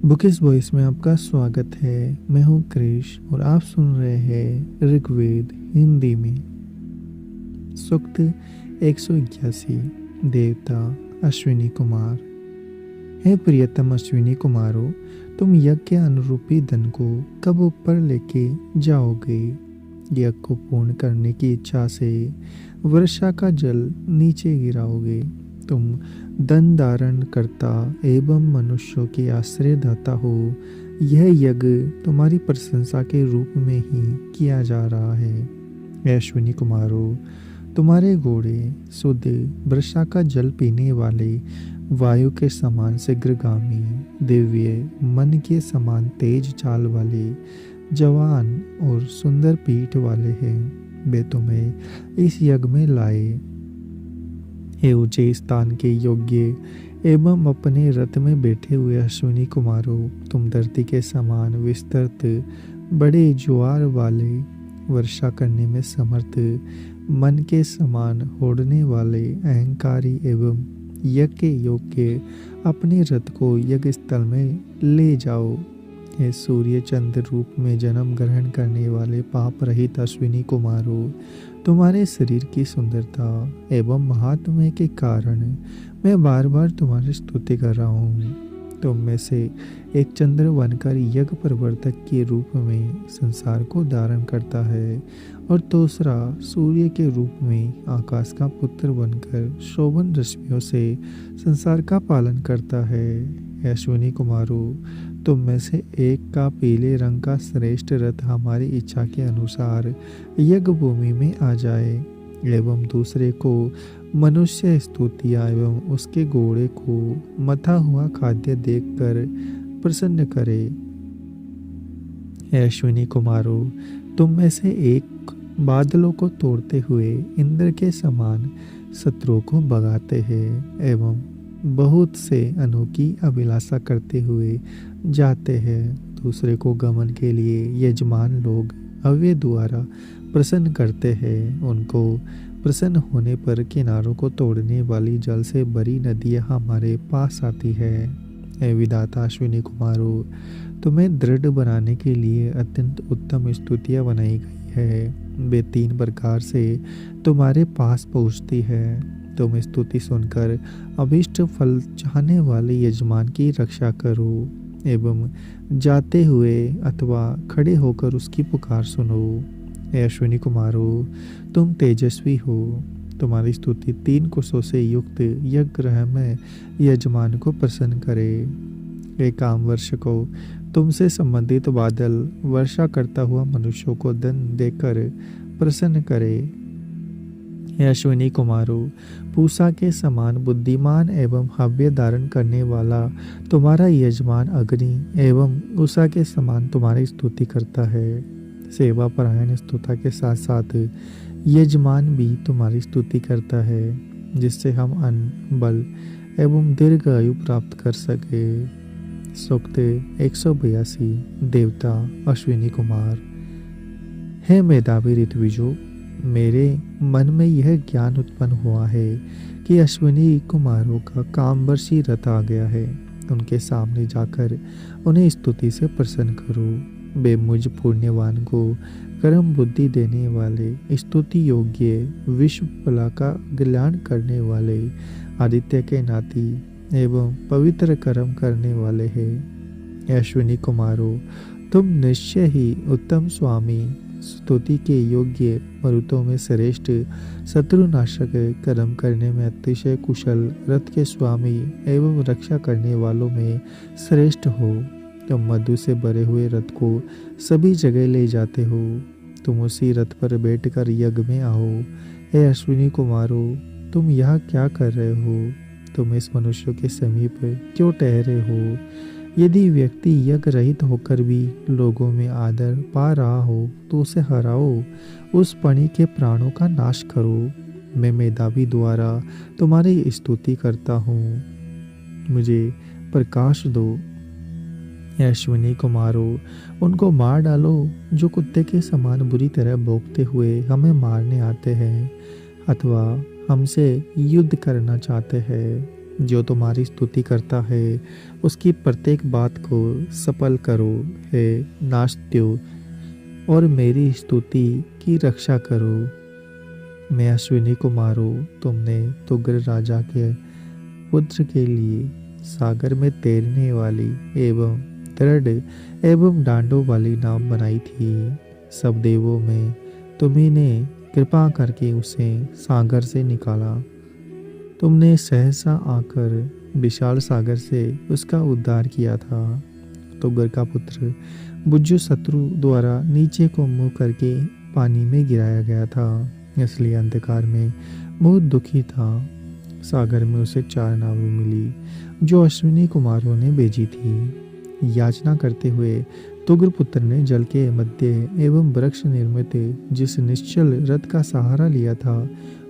Bookish voice में आपका स्वागत है। मैं हूं क्रिश और आप सुन रहे हैं ऋग्वेद हिंदी में। सूक्त 181। देवता अश्विनी कुमार। हे प्रियतम अश्विनी कुमारों, तुम यज्ञ के अनुरूपी धन को कब ऊपर लेके जाओगे? यज्ञ को पूर्ण करने की इच्छा से वर्षा का जल नीचे गिराओगे। तुम धन धारण करता एवं मनुष्यों के आश्रयदाता हो। यह यज्ञ तुम्हारी प्रशंसा के रूप में ही किया जा रहा है। हे अश्विनी कुमारों, तुम्हारे घोड़े शुद्ध वर्षा का जल पीने वाले, वायु के समान शीघ्रगामी, दिव्य मन के समान तेज चाल वाले, जवान और सुंदर पीठ वाले हैं। वे तुम्हें इस यज्ञ में लाए। हे ऊंचे स्थान के योग्य एवं अपने रथ में बैठे हुए अश्विनी कुमारों, तुम धरती के समान विस्तृत, बड़े ज्वार वाले, वर्षा करने में समर्थ, मन के समान होड़ने वाले, अहंकारी एवं यज्ञ के योग्य अपने रथ को यज्ञ स्थल में ले जाओ। हे सूर्य चंद्र रूप में जन्म ग्रहण करने वाले पाप रहित अश्विनी कुमारों, तुम्हारे शरीर की सुंदरता एवं महात्म्य के कारण मैं बार बार तुम्हारी स्तुति कर रहा हूँ। तुम में से एक चंद्र बनकर यज्ञ प्रवर्तक के रूप में संसार को धारण करता है और दूसरा सूर्य के रूप में आकाश का पुत्र बनकर शोभन रश्मियों से संसार का पालन करता है। अश्विनी कुमारों, तुम में से एक का पीले रंग का श्रेष्ठ रथ हमारी इच्छा के अनुसार यज्ञ भूमि में आ जाए एवं दूसरे को मनुष्य स्तुतियाँ एवं उसके घोड़े को मथा हुआ खाद्य देखकर प्रसन्न करे। अश्विनी कुमारों, तुम में से एक बादलों को तोड़ते हुए इंद्र के समान शत्रुओं को भगाते हैं एवं बहुत से अनोखी अभिलाषा करते हुए जाते हैं। दूसरे को गमन के लिए यजमान लोग हव्य द्वारा प्रसन्न करते हैं। उनको प्रसन्न होने पर किनारों को तोड़ने वाली जल से भरी नदियाँ हमारे पास आती है। हे विधाता अश्विनी कुमारों, तुम्हें दृढ़ बनाने के लिए अत्यंत उत्तम स्तुतियाँ बनाई गई है। वे 3 प्रकार से तुम्हारे पास पहुँचती है। तुम स्तुति सुनकर अभीष्ट फल चाहने वाले यजमान की रक्षा करो एवं जाते हुए अथवा खड़े होकर उसकी पुकार सुनो। हे अश्विनी कुमारों, तुम तेजस्वी हो। तुम्हारी स्तुति 3 कुशों से युक्त यज्ञ ग्रह में यजमान को प्रसन्न करे। हे काम वर्षको, तुमसे संबंधित बादल वर्षा करता हुआ मनुष्यों को धन देकर प्रसन्न करे। हे अश्विनी कुमारों, पूषा के समान बुद्धिमान एवं हव्य धारण करने वाला तुम्हारा यजमान अग्नि एवं उषा के समान तुम्हारी स्तुति करता है। सेवा परायण स्तुता के साथ साथ यजमान भी तुम्हारी स्तुति करता है, जिससे हम अन्न, बल एवं दीर्घ आयु प्राप्त कर सके। सूक्त 182। देवता अश्विनी कुमार। हे मेधावी ऋत्विजों, मेरे मन में यह ज्ञान उत्पन्न हुआ है कि अश्विनी कुमारों का कामवर्षी रथ आ गया है। उनके सामने जाकर उन्हें स्तुति से प्रसन्न करो। वे मुझ पुण्यवान को कर्म बुद्धि देने वाले, स्तुति योग्य, विश्व फला का कल्याण करने वाले, आदित्य के नाती एवं पवित्र कर्म करने वाले हैं। अश्विनी कुमारों, तुम निश्चय ही उत्तम स्वामी, स्तुति के योग्य, मरुतों में श्रेष्ठ, शत्रुनाशक, कर्म करने में अतिशय कुशल, रथ के स्वामी एवं रक्षा करने वालों में श्रेष्ठ हो। तुम मधु से भरे हुए रथ को सभी जगह ले जाते हो। तुम उसी रथ पर बैठकर यज्ञ में आओ। हे अश्विनी कुमारों, तुम यहाँ क्या कर रहे हो? तुम इस मनुष्य के समीप क्यों ठहरे हो? यदि व्यक्ति यज्ञ रहित होकर भी लोगों में आदर पा रहा हो तो उसे हराओ, उस पणि के प्राणों का नाश करो। मैं मेधावी द्वारा तुम्हारी स्तुति करता हूँ, मुझे प्रकाश दो। अश्विनी कुमारों, उनको मार डालो जो कुत्ते के समान बुरी तरह भौंकते हुए हमें मारने आते हैं अथवा हमसे युद्ध करना चाहते हैं। जो तुम्हारी स्तुति करता है उसकी प्रत्येक बात को सफल करो हे नास्त्यो, और मेरी स्तुति की रक्षा करो। मैं अश्विनी कुमार हूँ। तुमने तुगर राजा के पुत्र के लिए सागर में तैरने वाली एवं दृढ़ एवं डांडों वाली नाव बनाई थी। सब देवों में तुम्ही ने कृपा करके उसे सागर से निकाला। तुमने सहसा आकर विशाल सागर से उसका उद्धार किया था। तुगर का पुत्र बुज्जु शत्रु द्वारा नीचे को मुंह करके पानी में गिराया गया था, इसलिए अंधकार में बहुत दुखी था। सागर में उसे 4 नावें मिली जो अश्विनी कुमारों ने भेजी थी। याचना करते हुए तुगर पुत्र ने जल के मध्य एवं वृक्ष निर्मित जिस निश्चल रथ का सहारा लिया था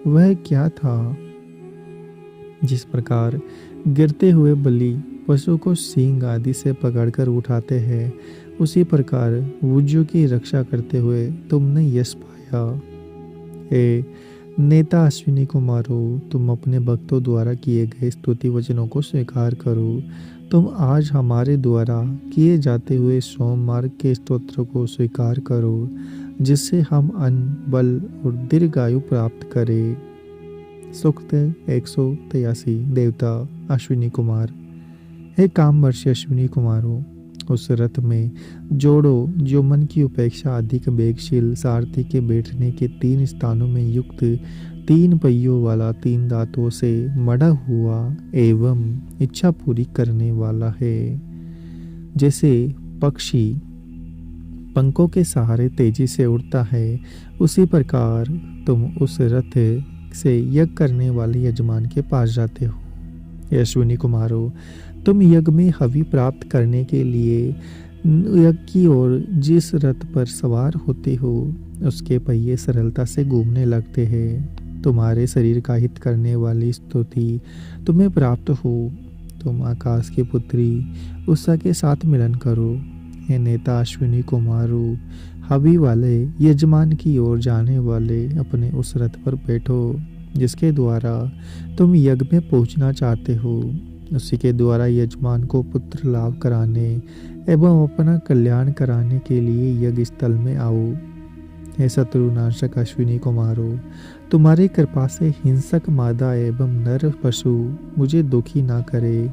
वह क्या था? जिस प्रकार गिरते हुए बलि पशु को सींग आदि से पकड़कर उठाते हैं, उसी प्रकार वुज्जु की रक्षा करते हुए तुमने यश पाया। हे नेता अश्विनी कुमारो, तुम अपने भक्तों द्वारा किए गए स्तुति वचनों को स्वीकार करो। तुम आज हमारे द्वारा किए जाते हुए सोम मार्ग के स्तोत्र को स्वीकार करो, जिससे हम अन्न बल और दीर्घायु प्राप्त करें। सूक्त 183। देवता अश्विनी कुमार। हे कामवर्षी अश्विनी कुमारों, उस रथ में जोड़ो जो मन की उपेक्षा अधिक वेगशील सारथी के बैठने के 3 स्थानों में युक्त 3 पहियों वाला 3 दांतों से मढ़ा हुआ एवं इच्छा पूरी करने वाला है। जैसे पक्षी पंखों के सहारे तेजी से उड़ता है, उसी प्रकार तुम उस रथ से यज्ञ करने वाले यजमान के पास जाते हो। अश्विनी कुमारों, तुम यज्ञ में हवि प्राप्त करने के लिए यज्ञ की ओर जिस रथ पर सवार होते हो उसके पहिए सरलता से घूमने लगते हैं। तुम्हारे शरीर का हित करने वाली स्तुति तुम्हें प्राप्त हो। तुम आकाश की पुत्री उषा के साथ मिलन करो। हे नेता अश्विनी कुमारों, हवि वाले यजमान की ओर जाने वाले अपने उस रथ पर बैठो जिसके द्वारा तुम यज्ञ में पहुंचना चाहते हो। उसी के द्वारा यजमान को पुत्र लाभ कराने एवं अपना कल्याण कराने के लिए यज्ञ स्थल में आओ। हे शत्रुनाशक अश्विनी कुमारों, तुम्हारी कृपा से हिंसक मादा एवं नर पशु मुझे दुखी ना करे।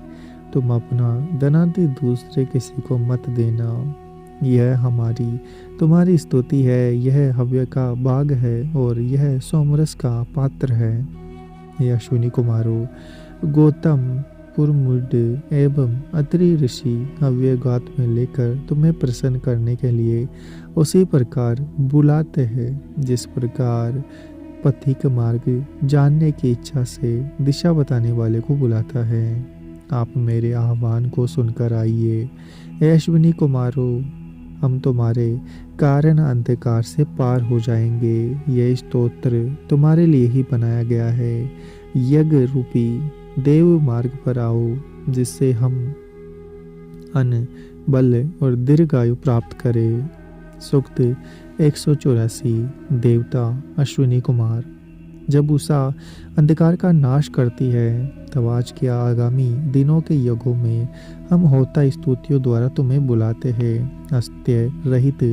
तुम अपना धनादि दूसरे किसी को मत देना। यह हमारी तुम्हारी स्तुति है, यह हव्य का भाग है और यह सोमरस का पात्र है। हे अश्विनी कुमारों, गौतम पुरमुड एवं अत्रि ऋषि हव्य गात में लेकर तुम्हें प्रसन्न करने के लिए उसी प्रकार बुलाते हैं जिस प्रकार पथिक मार्ग जानने की इच्छा से दिशा बताने वाले को बुलाता है। आप मेरे आह्वान को सुनकर आइए। हे अश्विनी कुमारों, हम तुम्हारे कारण अंधकार से पार हो जाएंगे। यह स्तोत्र तुम्हारे लिए ही बनाया गया है। यज्ञ रूपी देव मार्ग पर आओ जिससे हम अन्न बल और दीर्घायु प्राप्त करें। सूक्त 184। देवता अश्विनी कुमार। जब उषा अंधकार का नाश करती है तब आज के आगामी दिनों के युगों में हम होता स्तुतियों द्वारा तुम्हें बुलाते हैं। अस्त्य रहित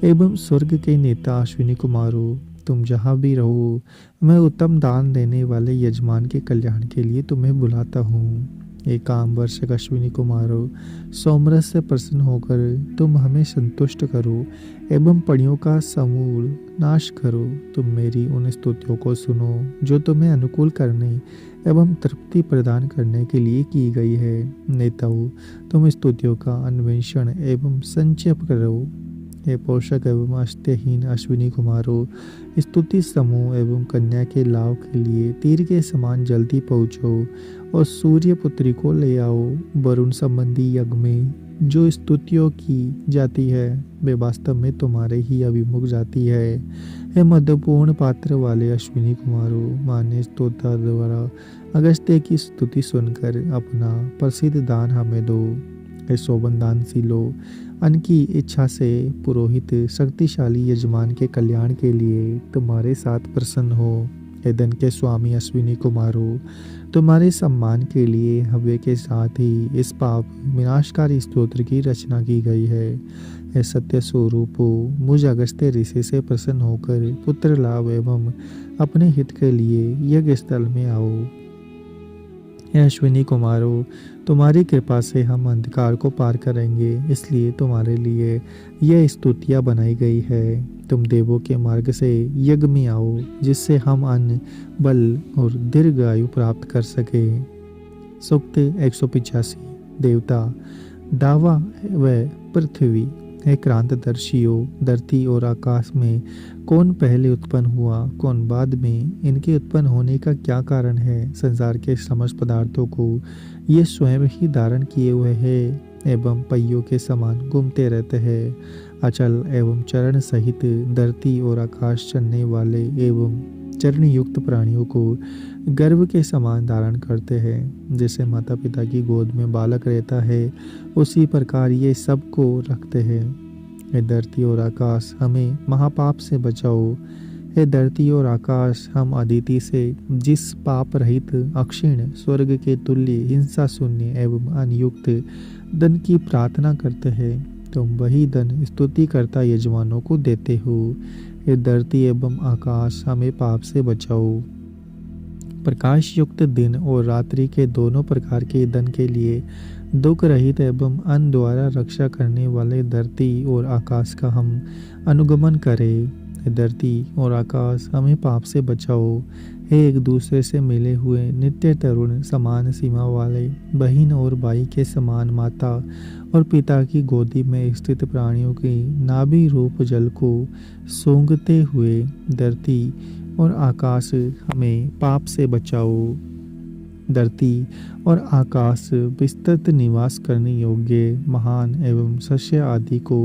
एवं स्वर्ग के नेता अश्विनी कुमारों, तुम जहाँ भी रहो, मैं उत्तम दान देने वाले यजमान के कल्याण के लिए तुम्हें बुलाता हूँ। एक काम वर्षक अश्विनी कुमारों, सोमरस से प्रसन्न होकर तुम हमें संतुष्ट करो एवं पणियों का समूल नाश करो। तुम मेरी उन स्तुतियों को सुनो जो तुम्हें अनुकूल करने एवं तृप्ति प्रदान करने के लिए की गई है। नेताओं, तुम स्तुतियों का अन्वेषण एवं संक्षेप करो। हे पोषक एवं अस्त्यहीन अश्विनी कुमारों, स्तुति समूह एवं कन्या के लाभ के लिए तीर के समान जल्दी पहुँचो और सूर्य पुत्री को ले आओ। वरुण संबंधी यज्ञ में जो स्तुतियों की जाती है वे वास्तव में तुम्हारे ही अभिमुख जाती है। हे मध्यपूर्ण पात्र वाले अश्विनी कुमारों, मान्य स्तोत्र द्वारा अगस्त्य की स्तुति सुनकर अपना प्रसिद्ध दान हमें दो। हे शोभन दानशीलो, अन्न की इच्छा से पुरोहित शक्तिशाली यजमान के कल्याण के लिए तुम्हारे साथ प्रसन्न हो। हे धन के स्वामी अश्विनी कुमारों, तुम्हारे सम्मान के लिए हव्य के साथ ही इस पाप विनाशकारी स्तोत्र की रचना की गई है। हे सत्य स्वरूपो, मुझ अगस्त्य ऋषि से प्रसन्न होकर पुत्र लाभ एवं अपने हित के लिए यज्ञ स्थल में आओ। हे अश्विनी कुमारों, तुम्हारी कृपा से हम अंधकार को पार करेंगे, इसलिए तुम्हारे लिए यह स्तुतियाँ बनाई गई है। तुम देवों के मार्ग से यज्ञ में आओ, जिससे हम अन्न, बल और दीर्घ आयु प्राप्त कर सके। सूक्त 185। देवता दावा व पृथ्वी, हे क्रांतदर्शियों, धरती और आकाश में कौन पहले उत्पन्न हुआ, कौन बाद में, इनके उत्पन्न होने का क्या कारण है। संसार के समस्त पदार्थों को ये स्वयं ही धारण किए हुए है एवं पहियों के समान घूमते रहते हैं। अचल एवं चरण सहित धरती और आकाश चलने वाले एवं चरण युक्त प्राणियों को गर्भ के समान धारण करते हैं। जैसे माता पिता की गोद में बालक रहता है, उसी प्रकार ये सबको रखते हैं। हे धरती और आकाश, हमें महापाप से बचाओ। हे धरती और आकाश, हम अदिति से जिस पाप रहित अक्षीण स्वर्ग के तुल्य हिंसा शून्य एवं अनयुक्त धन की प्रार्थना करते हैं, तुम वही धन स्तुति करता यजमानों को देते हो। हे धरती एवं आकाश, हमें पाप से बचाओ। प्रकाश युक्त दिन और रात्रि के दोनों प्रकार के धन के लिए दुख रहित एवं अन्न द्वारा रक्षा करने वाले धरती और आकाश का हम अनुगमन करें। धरती और आकाश, हमें पाप से बचाओ। हे एक दूसरे से मिले हुए नित्य तरुण, समान सीमा वाले, बहन और भाई के समान माता और पिता की गोदी में स्थित प्राणियों की नाभि रूप जल को सूंघते हुए धरती और आकाश, हमें पाप से बचाओ। धरती और आकाश विस्तृत निवास करने योग्य, महान एवं शस्य आदि को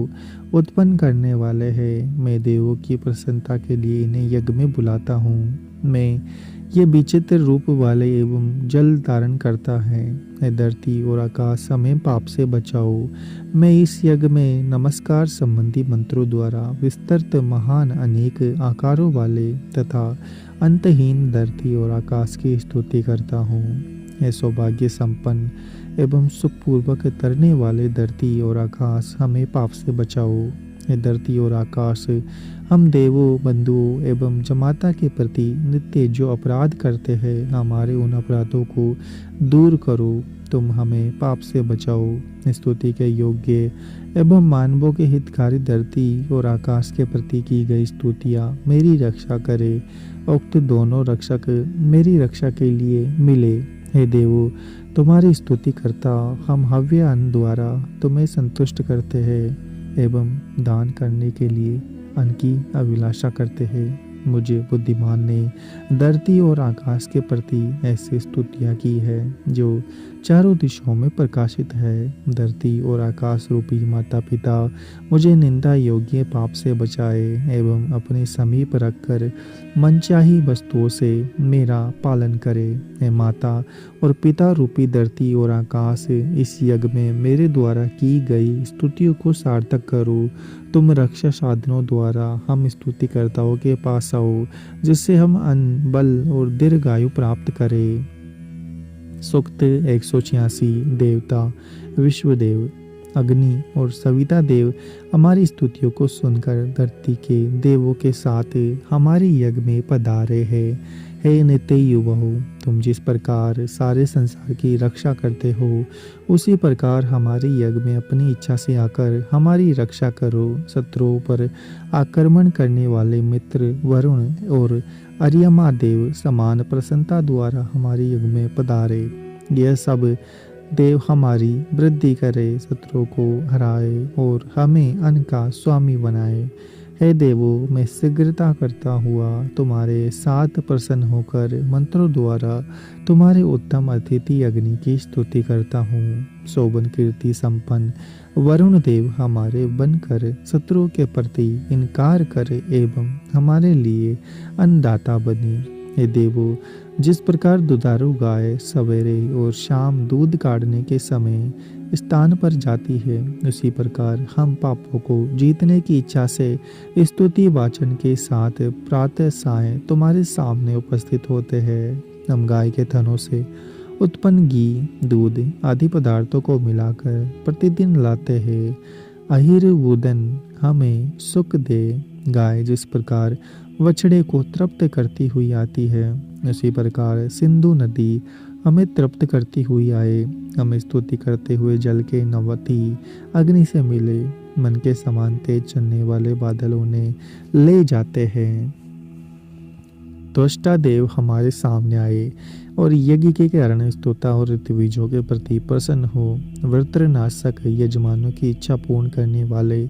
उत्पन्न करने वाले हैं। मैं देवों की प्रसन्नता के लिए इन्हें यज्ञ में बुलाता हूँ। मैं ये विचित्र रूप वाले एवं जल धारण करता है। हे धरती और आकाश, हमें पाप से बचाओ। मैं इस यज्ञ में नमस्कार संबंधी मंत्रों द्वारा विस्तृत, महान, अनेक आकारों वाले तथा अंतहीन धरती और आकाश की स्तुति करता हूँ। हे सौभाग्य संपन्न एवं सुखपूर्वक तरने वाले धरती और आकाश, हमें पाप से बचाओ। हे धरती और आकाश, हम देवों, बंधुओं एवं जमाता के प्रति नित्य जो अपराध करते हैं, हमारे उन अपराधों को दूर करो। तुम हमें पाप से बचाओ। स्तुति के योग्य एवं मानवों के हितकारी धरती और आकाश के प्रति की गई स्तुतियाँ मेरी रक्षा करे। उक्त दोनों रक्षक मेरी रक्षा के लिए मिले। हे देवो, तुम्हारी स्तुति करता हम हव्य अन्न द्वारा तुम्हें संतुष्ट करते हैं एवं दान करने के लिए अन्न की अभिलाषा करते हैं। मुझे बुद्धिमान ने धरती और आकाश के प्रति ऐसी स्तुतियाँ की है जो चारों दिशाओं में प्रकाशित है। धरती और आकाश रूपी माता पिता मुझे निंदा योग्य पाप से बचाए एवं अपने समीप रखकर मनचाही वस्तुओं से मेरा पालन करे। हे माता और पिता रूपी धरती और आकाश, इस यज्ञ में मेरे द्वारा की गई स्तुतियों को सार्थक करो। तुम रक्षा साधनों द्वारा हम स्तुतिकर्ताओं के पास आओ, जिससे हम अन्न, बल और दीर्घायु प्राप्त करें। सूक्त 186। देवता विश्वदेव, अग्नि और सविता देव हमारी स्तुतियों को सुनकर धरती के देवों के साथ हमारी यज्ञ में पधारे हैं। हे नित्य युवाओ, तुम जिस प्रकार सारे संसार की रक्षा करते हो, उसी प्रकार हमारे यज्ञ में अपनी इच्छा से आकर हमारी रक्षा करो। शत्रुओं पर आक्रमण करने वाले मित्र वरुण और अर्यमा देव समान प्रसन्नता द्वारा हमारे यज्ञ में पधारे। यह सब देव हमारी वृद्धि करे, शत्रुओं को हराए और हमें अन्न का स्वामी बनाए। हे देवों, मैं शीघ्रता करता हुआ तुम्हारे साथ प्रसन्न होकर मंत्रों द्वारा तुम्हारे उत्तम अतिथि अग्नि की स्तुति करता हूँ। शोभन कीर्ति संपन्न वरुण देव हमारे बनकर शत्रुओं के प्रति इनकार करे एवं हमारे लिए अन्नदाता बने। हे देवो, जिस प्रकार दुधारू गाय सवेरे और शाम दूध काटने के समय स्थान पर जाती है, उसी प्रकार हम पापों को जीतने की इच्छा से स्तुति वाचन के साथ प्रातः सायं तुम्हारे सामने उपस्थित होते हैं। हम गाय के थनों से उत्पन्न घी, दूध आदि पदार्थों को मिलाकर प्रतिदिन लाते हैं। अहिर वुदन हमें सुख दे। गाय जिस प्रकार बछड़े को तृप्त करती हुई आती है, उसी प्रकार सिंधु नदी हमें तृप्त करती हुई आए। हम स्तुति करते हुए जल के नवती अग्नि से मिले, मन के समान तेज चलने वाले बादल उन्हें ले जाते हैं। त्वष्टा देव हमारे सामने आए और यज्ञ के कारण स्तोता और ऋतुविजों के प्रति प्रसन्न हो। वृत्रनाशक यजमानों की इच्छा पूर्ण करने वाले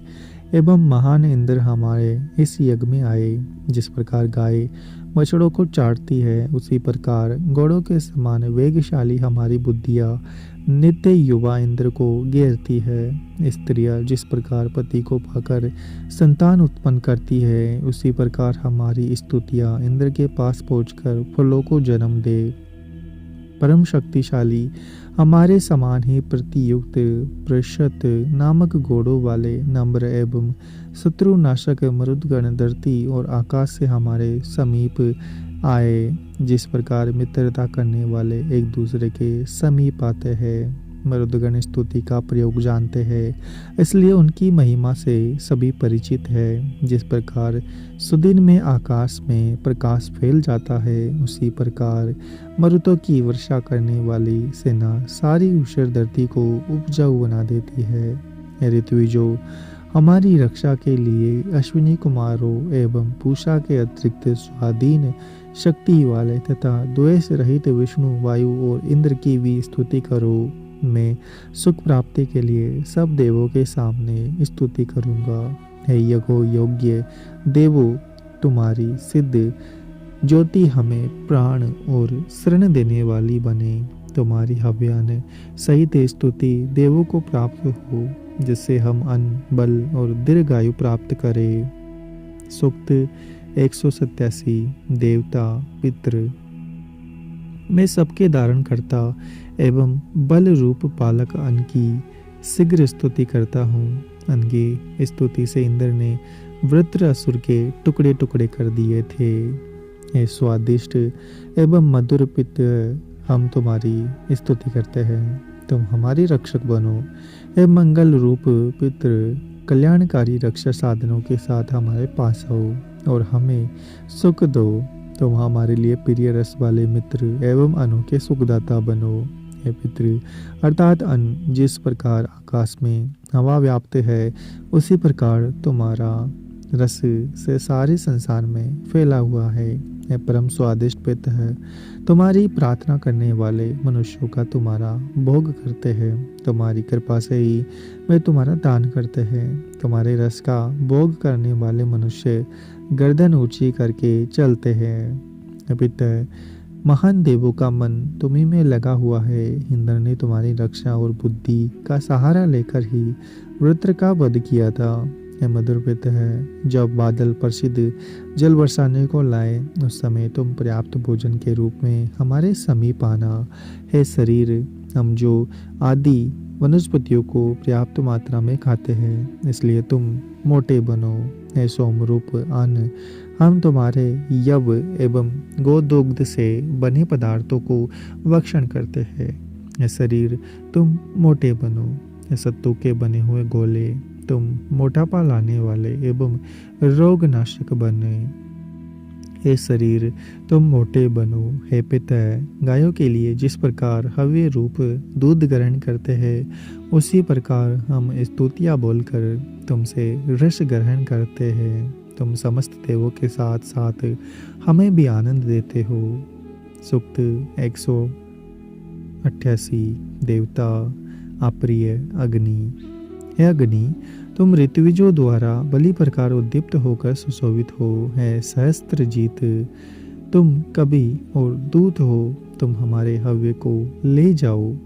एवं महान इंद्र हमारे इस यज्ञ में आए। जिस प्रकार गाय बछड़ों को चाटती है, उसी प्रकार घोड़ों के समान वेगशाली हमारी बुद्धियाँ नित्य युवा इंद्र को घेरती है। स्त्रियाँ जिस प्रकार पति को पाकर संतान उत्पन्न करती है, उसी प्रकार हमारी स्तुतियाँ इंद्र के पास पहुंचकर फलों को जन्म दे। परम शक्तिशाली हमारे समान ही प्रतियुक्त प्रशत नामक घोड़ों वाले नम्र एवं शत्रुनाशक मरुदगण धरती और आकाश से हमारे समीप आए। जिस प्रकार मित्रता करने वाले एक दूसरे के समीप आते हैं, मरुदगण स्तुति का प्रयोग जानते हैं, इसलिए उनकी महिमा से सभी परिचित है। जिस प्रकार सुदिन में आकाश में प्रकाश फैल जाता है, उसी प्रकार मरुतों की वर्षा करने वाली सेना सारी ऊषर धरती को उपजाऊ बना देती है। ऋतुविजो हमारी रक्षा के लिए अश्विनी कुमारों एवं पूषा के अतिरिक्त स्वाधीन शक्ति वाले तथा द्वेष रहित विष्णु, वायु और इंद्र की भी स्तुति करो। मैं सुख प्राप्ति के लिए सब देवों के सामने स्तुति करूंगा। हे यज्ञो योग्य देवो, तुम्हारी सिद्ध ज्योति हमें प्राण और शरण देने वाली बने। तुम्हारी हव्यान सहित स्तुति देवों को प्राप्त हो, जिससे हम अन्न, बल और दीर्घायु प्राप्त करें। सूक्त 187। देवता पितृ। मैं सबके धारण करता एवं बल रूप पालक अन्न की शीघ्र स्तुति करता हूँ। अन्न की स्तुति से इंद्र ने वृत्रासुर के टुकड़े टुकड़े कर दिए थे। हे स्वादिष्ट एवं मधुर पितृ, हम तुम्हारी स्तुति करते हैं, तुम हमारी रक्षक बनो। हे मंगल रूप पितृ, कल्याणकारी रक्षा साधनों के साथ हमारे पास हो और हमें सुख दो। तुम हमारे लिए प्रिय रस वाले मित्र एवं अनोखे सुखदाता बनो। हे पितृ अर्थात अन्न जिस प्रकार आकाश में हवा व्याप्त है, उसी प्रकार तुम्हारा रस से सारे संसार में फैला हुआ है। हे परम स्वादिष्ट पिता है, तुम्हारी प्रार्थना करने वाले मनुष्यों का तुम्हारा भोग करते हैं। तुम्हारी कृपा से ही वे तुम्हारा दान करते हैं। तुम्हारे रस का भोग करने वाले मनुष्य गर्दन ऊंची करके चलते हैं। पिता महान देवों का मन तुम्ही में लगा हुआ है। इंद्र ने तुम्हारी रक्षा और बुद्धि का सहारा लेकर ही वृत्र का वध किया था। यह मधुर पिता है, जब बादल प्रसिद्ध जल बरसाने को लाए, उस समय तुम पर्याप्त भोजन के रूप में हमारे समीप आना। है शरीर, हम जो आदि वनस्पतियों को पर्याप्त मात्रा में खाते हैं, इसलिए तुम मोटे बनो। है सोमरूप अन्न, हम तुम्हारे यव एवं गोदुग्ध से बने पदार्थों को भक्षण करते हैं। है शरीर, तुम मोटे बनो। है सत्तू के बने हुए गोले, तुम मोटापा लाने वाले एवं रोगनाशक बने। हे शरीर, तुम मोटे बनो। हे पिता, गायों के लिए जिस प्रकार हव्य रूप दूध ग्रहण करते हैं, उसी प्रकार हम स्तुतियाँ बोलकर तुमसे रस ग्रहण करते हैं। तुम समस्त देवों के साथ साथ हमें भी आनंद देते हो। सूक्त 188। देवता अप्रिय अग्नि। हे अग्नि, तुम ऋतुविजों द्वारा बलि प्रकार उद्दीप्त होकर सुशोभित हो। है सहस्त्र जीत, तुम कवि और दूत हो, तुम हमारे हव्य को ले जाओ।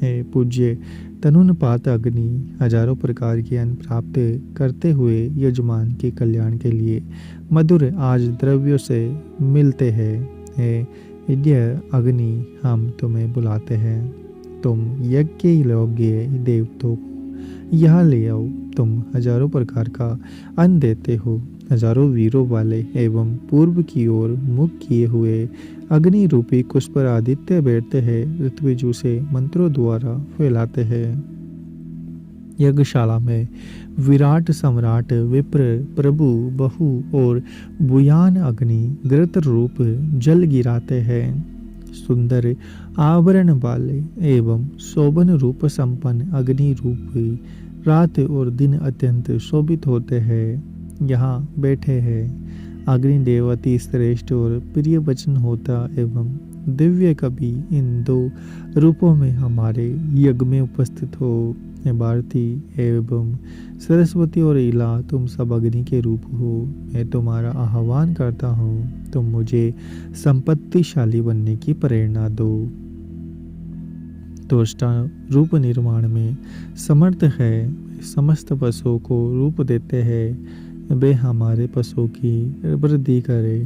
है पूज्य तनुनपात अग्नि, हजारों प्रकार के अन्न प्राप्त करते हुए यजमान के कल्याण के लिए मधुर आज द्रव्यों से मिलते हैं। है यज्ञ अग्नि, हम तुम्हें बुलाते हैं। तुम यज्ञ के योग्य देवताओं को यहाँ ले आओ। तुम हजारों प्रकार का अन्न देते हो। हजारों वीरों वाले एवं पूर्व की ओर मुख किए हुए अग्नि रूपी कुश पर आदित्य बैठते हैं, ऋत्विजों से मंत्रों द्वारा फैलाते हैं। यज्ञशाला में विराट सम्राट विप्र प्रभु बहु और बुयान अग्नि घृत रूप जल गिराते हैं। सुंदर आवरण वाले एवं शोभन रूप संपन्न अग्नि रूप रात और दिन अत्यंत शोभित होते हैं। यहाँ बैठे हैं अग्निदेव अति श्रेष्ठ और प्रिय वचन होता एवं दिव्य कवि इन दो रूपों में हमारे यज्ञ में उपस्थित हो। हे भारती एवं सरस्वती और इला, तुम सब अग्नि के रूप हो। मैं तुम्हारा आह्वान करता हूँ, तुम मुझे संपत्तिशाली बनने की प्रेरणा दो। त्वष्टा रूप निर्माण में समर्थ है, समस्त पशुओं को रूप देते हैं। वे हमारे पशुओं की वृद्धि करे।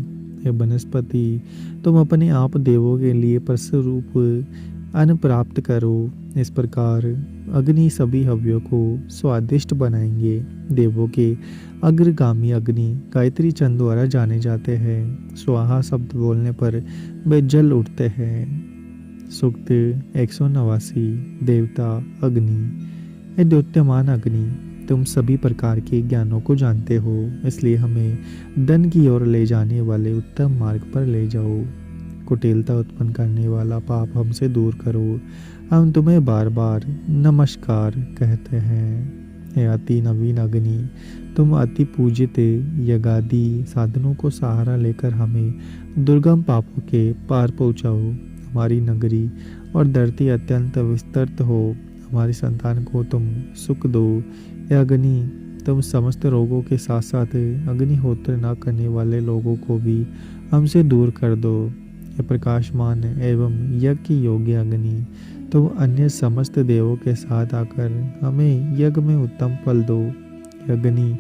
हे वनस्पति, तुम अपने आप देवों के लिए परशु रूप अन्न प्राप्त करो। इस प्रकार अग्नि सभी हव्यों को स्वादिष्ट बनाएंगे। देवों के अग्रगामी अग्नि गायत्री चंद द्वारा जाने जाते हैं। स्वाहा शब्द बोलने पर वे जल उठते हैं। सूक्त 189। देवता अग्नि। हे द्योत्यमान अग्नि, तुम सभी प्रकार के ज्ञानों को जानते हो, इसलिए हमें धन की ओर ले जाने वाले उत्तम मार्ग पर ले जाओ। कुटिलता उत्पन्न करने वाला पाप हमसे दूर करो। हम तुम्हें बार बार नमस्कार कहते हैं। हे अति नवीन अग्नि, तुम अति पूजित यज्ञादि साधनों को सहारा लेकर हमें दुर्गम पापों के पार पहुँचाओ। हमारी नगरी और धरती अत्यंत विस्तृत हो। हमारी संतान को तुम सुख दो। हे अग्नि, तुम समस्त रोगों के साथ साथ अग्निहोत्र न करने वाले लोगों को भी हमसे दूर कर दो। हे प्रकाशमान एवं यज्ञ योग्य अग्नि, तुम अन्य समस्त देवों के साथ आकर हमें यज्ञ में उत्तम फल दो। अग्नि,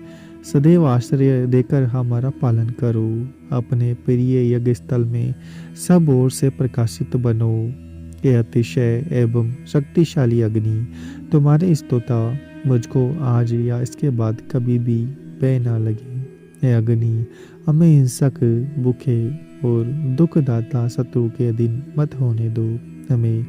सदैव आश्रय देकर हमारा पालन करो। अपने प्रिय यज्ञ स्थल में सब ओर से प्रकाशित बनो। हे अतिशय एवं शक्तिशाली अग्नि, तुम्हारे स्तोता मुझको आज या इसके बाद कभी भी भय न लगे। हे अग्नि, हमें हिंसक, भूखे और दुखदाता शत्रु के अधीन मत होने दो। हमें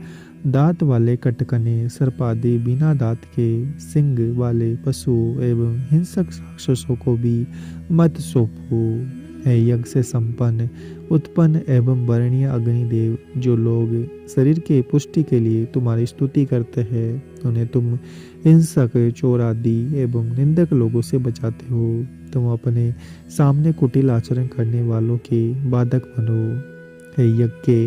दांत वाले कटकने, सर्पादि बिना दांत के सिंग वाले पशुओं एवं हिंसक राक्षसों को भी मत सौंपो। है यज्ञ से संपन्न, उत्पन्न एवं वर्णीय अग्निदेव, जो लोग शरीर के पुष्टि के लिए तुम्हारी स्तुति करते हैं, उन्हें तुम हिंसक, चोर आदि एवं निंदक लोगों से बचाते हो। तुम अपने सामने कुटिल आचरण करने वालों के बाधक बनो। है यज्ञ के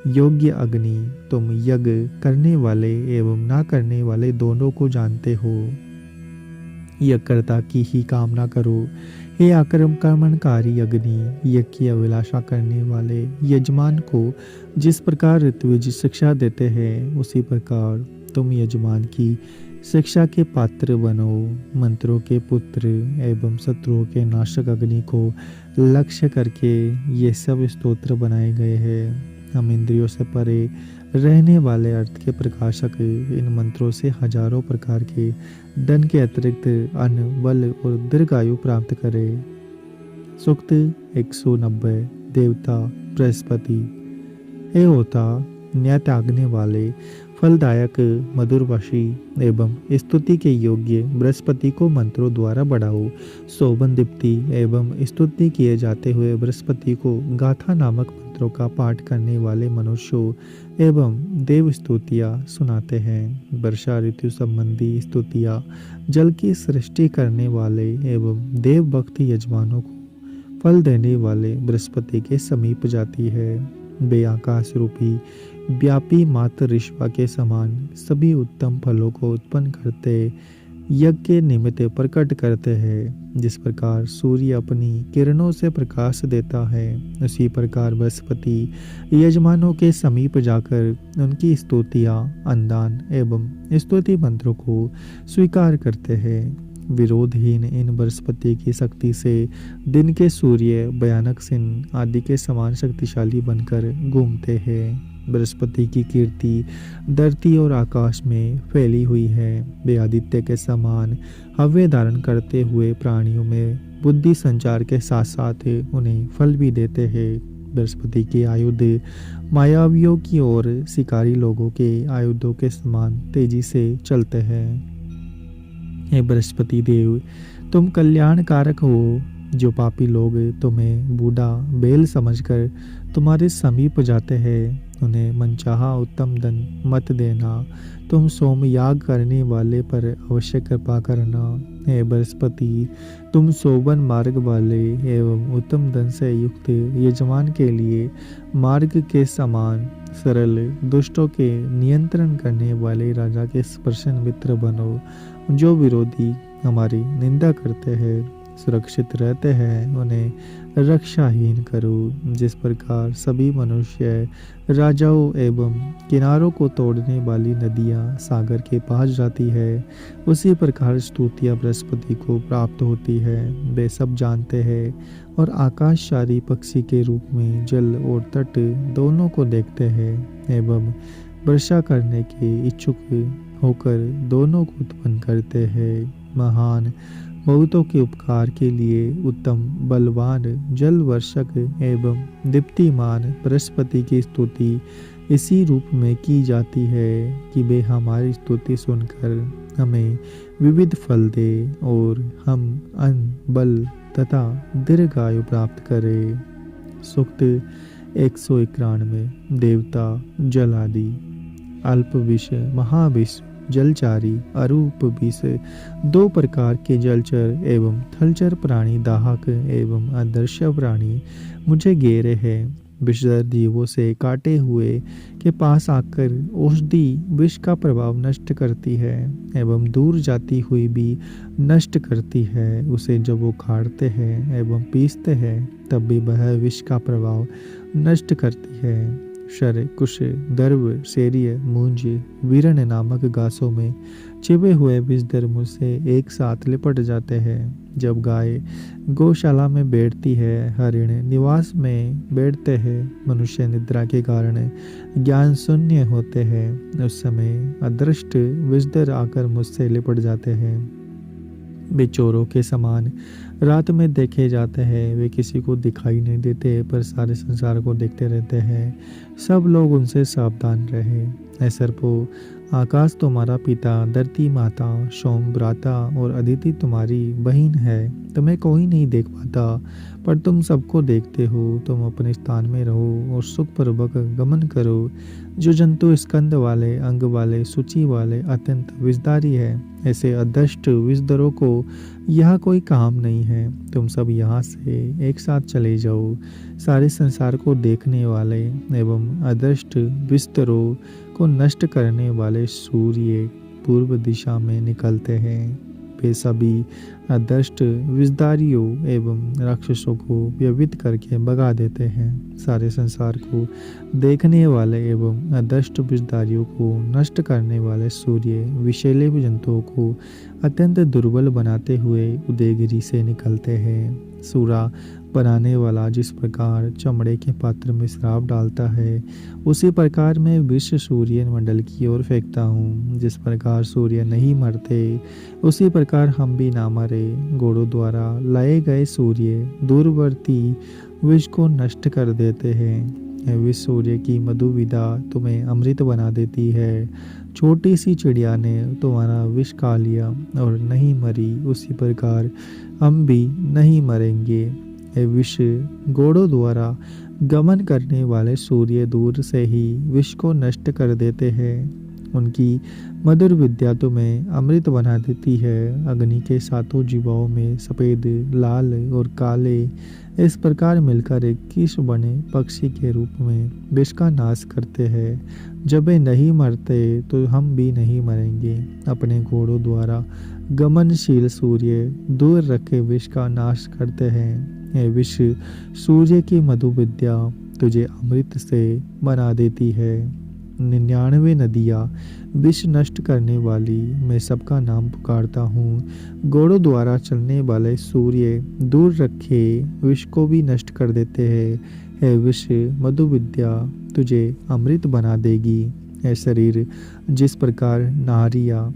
योग्य अग्नि, तुम यज्ञ करने वाले एवं ना करने वाले दोनों को जानते हो। यज्ञकर्ता की ही कामना करो। हे आक्रमणकारी अग्नि, यज्ञ की अभिलाषा करने वाले यजमान को जिस प्रकार ऋत्विज शिक्षा देते हैं, उसी प्रकार तुम यजमान की शिक्षा के पात्र बनो। मंत्रों के पुत्र एवं शत्रुओं के नाशक अग्नि को लक्ष्य करके ये सब स्तोत्र बनाए गए हैं। हम इंद्रियों से परे रहने वाले अर्थ के प्रकाशक इन मंत्रों से हजारों प्रकार के धन के अतिरिक्त अन्न, बल और दीर्घायु प्राप्त करें। सूक्त 190। देवता बृहस्पति। हे होता न्याय त्यागने वाले, फलदायक, मधुरभाषी एवं स्तुति के योग्य बृहस्पति को मंत्रों द्वारा बढ़ाओ। शोभन दीप्ति एवं स्तुति किए जाते हुए बृहस्पति को गाथा नामक मंत्रों का पाठ करने वाले मनुष्यों एवं देव स्तुतियाँ सुनाते हैं। वर्षा ऋतु संबंधी स्तुतियाँ जल की सृष्टि करने वाले एवं देव भक्त यजमानों को फल देने वाले बृहस्पति के समीप जाती है। वे आकाश रूपी व्यापी मात्र ऋषवा के समान सभी उत्तम फलों को उत्पन्न करते यज्ञ के निमित्त प्रकट करते हैं। जिस प्रकार सूर्य अपनी किरणों से प्रकाश देता है, उसी प्रकार बृहस्पति यजमानों के समीप जाकर उनकी स्तुतियाँ, अनुदान एवं स्तुति मंत्रों को स्वीकार करते हैं। विरोधहीन इन बृहस्पति की शक्ति से दिन के सूर्य, भयानक सिंह आदि के समान शक्तिशाली बनकर घूमते हैं। बृहस्पति की कीर्ति धरती और आकाश में फैली हुई है। वे आदित्य के समान हव्य धारण करते हुए प्राणियों में बुद्धि संचार के साथ साथ उन्हें फल भी देते हैं। बृहस्पति के आयुध मायावियों की ओर शिकारी लोगों के आयुधों के समान तेजी से चलते हैं। हे बृहस्पति देव, तुम कल्याणकारक हो। जो पापी लोग तुम्हें बूढ़ा बेल समझकर तुम्हारे समीप जाते हैं, उन्हें मनचाहा उत्तम धन मत देना। तुम सोम याग करने वाले पर अवश्य कृपा करना। हे बृहस्पति, तुम शोभन मार्ग वाले एवं उत्तम धन से युक्त यजमान के लिए मार्ग के समान सरल दुष्टों के नियंत्रण करने वाले राजा के प्रसन्न मित्र बनो। जो विरोधी हमारी निंदा करते हैं, सुरक्षित रहते हैं, उन्हें रक्षाहीन करो। जिस प्रकार सभी मनुष्य राजाओं एवं किनारों को तोड़ने वाली नदियाँ सागर के पास जाती है, उसी प्रकार स्तुतियाँ बृहस्पति को प्राप्त होती है। वे सब जानते हैं और आकाशचारी पक्षी के रूप में जल और तट दोनों को देखते हैं एवं वर्षा करने के इच्छुक होकर दोनों को उत्पन्न करते हैं। महान बहुतों के उपकार के लिए उत्तम बलवान जल वर्षक एवं दीप्तिमान बृहस्पति की स्तुति इसी रूप में की जाती है कि वे हमारी स्तुति सुनकर हमें विविध फल दे और हम अन्न बल तथा दीर्घायु प्राप्त करें। सूक्त 191। देवता जलादि। अल्प विष महाविष जलचारी अरूप विष दो प्रकार के जलचर एवं थलचर प्राणी दाहक एवं अदृश्य प्राणी मुझे घेरे हैं। विषधर जीवों से काटे हुए के पास आकर औषधि विष का प्रभाव नष्ट करती है एवं दूर जाती हुई भी नष्ट करती है। उसे जब वो खाड़ते हैं एवं पीसते हैं तब भी वह विष का प्रभाव नष्ट करती है। शर कुश दर्भ सेरिय मूंज वीरण नामक घासों में चिपे हुए विषधर मुझसे एक साथ लिपट जाते हैं। जब गाय गौशाला में बैठती है, हरिण निवास में बैठते हैं, मनुष्य निद्रा के कारण ज्ञान शून्य होते हैं, उस समय अदृष्ट विषधर आकर मुझसे लिपट जाते हैं। वे चोरों के समान रात में देखे जाते हैं। वे किसी को दिखाई नहीं देते पर सारे संसार को देखते रहते हैं। सब लोग उनसे सावधान रहे। ऐ सर्पो, आकाश तुम्हारा पिता, धरती माता, सोम भ्राता और अदिति तुम्हारी बहन है। तुम्हें कोई नहीं देख पाता पर तुम सबको देखते हो। तुम अपने स्थान में रहो और सुखपूर्वक गमन करो। जो जंतु स्कंद वाले, अंग वाले, सूची वाले, अत्यंत विषधारी है, ऐसे अदृष्ट विषधरों को यह कोई काम नहीं है। तुम सब यहाँ से एक साथ चले जाओ। सारे संसार को देखने वाले एवं अदृष्ट विषधरों को नष्ट करने वाले सूर्य पूर्व दिशा में निकलते हैं। वे सभी अदृष्ट विषधारियों एवं राक्षसों को व्यवहित करके भगा देते हैं। सारे संसार को देखने वाले एवं अदृष्ट विषधारियों को नष्ट करने वाले सूर्य विषैले जंतुओं को अत्यंत दुर्बल बनाते हुए उदयगिरी से निकलते हैं। सूरा बनाने वाला जिस प्रकार चमड़े के पात्र में शराब डालता है, उसी प्रकार मैं विष सूर्य मंडल की ओर फेंकता हूँ। जिस प्रकार सूर्य नहीं मरते, उसी प्रकार हम भी ना मरे। घोड़ों द्वारा लाए गए सूर्य दूरवर्ती विष को नष्ट कर देते हैं। विष सूर्य की मधुविधा तुम्हें अमृत बना देती है। छोटी सी चिड़िया ने तुम्हारा विष खा लिया और नहीं मरी, उसी प्रकार हम भी नहीं मरेंगे। विष घोड़ों द्वारा गमन करने वाले सूर्य दूर से ही विष को नष्ट कर देते हैं। उनकी मधुर विद्या तुम्हें अमृत बना देती है। अग्नि के सातों जीवाओं में सफ़ेद, लाल और काले इस प्रकार मिलकर एक किस बने पक्षी के रूप में विष का नाश करते हैं। जब वे नहीं मरते तो हम भी नहीं मरेंगे। अपने घोड़ों द्वारा गमनशील सूर्य दूर रखे विष का नाश करते हैं। यह विष सूर्य की मधु विद्या तुझे अमृत से बना देती है। 99 नदियाँ विष नष्ट करने वाली मैं सबका नाम पुकारता हूँ। घोड़ों द्वारा चलने वाले सूर्य दूर रखे विष को भी नष्ट कर देते हैं। है विष मधु विद्या तुझे अमृत बना देगी। है शरीर जिस प्रकार नारियां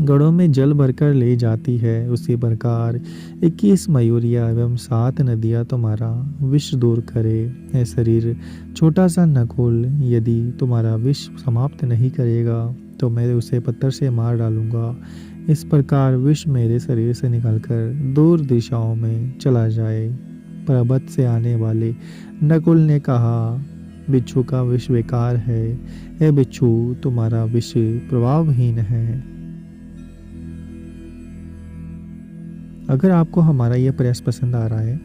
गढ़ों में जल भरकर ले जाती है, उसी प्रकार 21 मयूरिया एवं 7 नदियां तुम्हारा विष दूर करे। है शरीर छोटा सा नकुल यदि तुम्हारा विष समाप्त नहीं करेगा तो मैं उसे पत्थर से मार डालूंगा। इस प्रकार विष मेरे शरीर से निकलकर दूर दिशाओं में चला जाए। पर्वत से आने वाले नकुल ने कहा, बिच्छू का विष बेकार है। हे बिच्छू, तुम्हारा विष प्रभावहीन है। अगर आपको हमारा यह प्रयास पसंद आ रहा है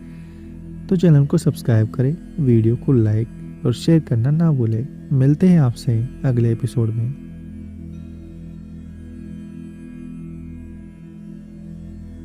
तो चैनल को सब्सक्राइब करें, वीडियो को लाइक और शेयर करना ना भूलें। मिलते हैं आपसे अगले एपिसोड में।